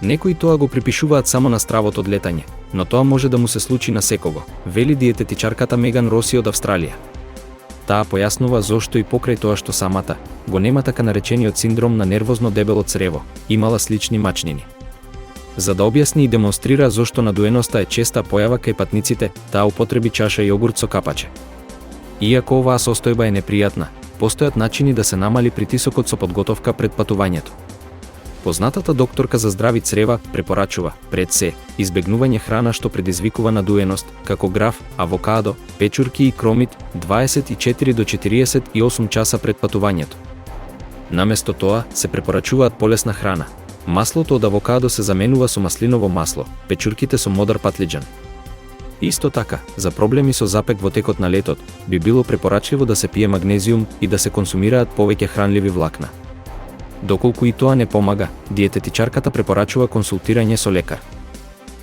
Некои тоа го припишуваат само на стравото одлетање, но тоа може да му се случи на секого, вели диететичарката Меган Роси од Австралија. Таа појаснува зошто и покрај тоа што самата го нема така наречениот синдром на нервозно дебело црево, имала слични мачнини. За да објасни и демонстрира зошто надуеноста е честа појава кај патниците, таа употреби чаша јогурт со капаче. Иако оваа состојба е непријатна, постојат начини да се намали притисокот со подготовка пред патувањето. Познатата докторка за здрави црева препорачува, пред се, избегнување храна што предизвикува надуеност, како граф, авокадо, печурки и кромит 24 до 48 часа пред патувањето. Наместо тоа се препорачуваат полесна храна. Маслото од авокадо се заменува со маслиново масло, печурките со модар патлиџан. Исто така, за проблеми со запек во текот на летот, би било препорачливо да се пие магнезиум и да се консумираат повеќе хранливи влакна. Доколку и тоа не помага, диететичарката препорачува консултирање со лекар.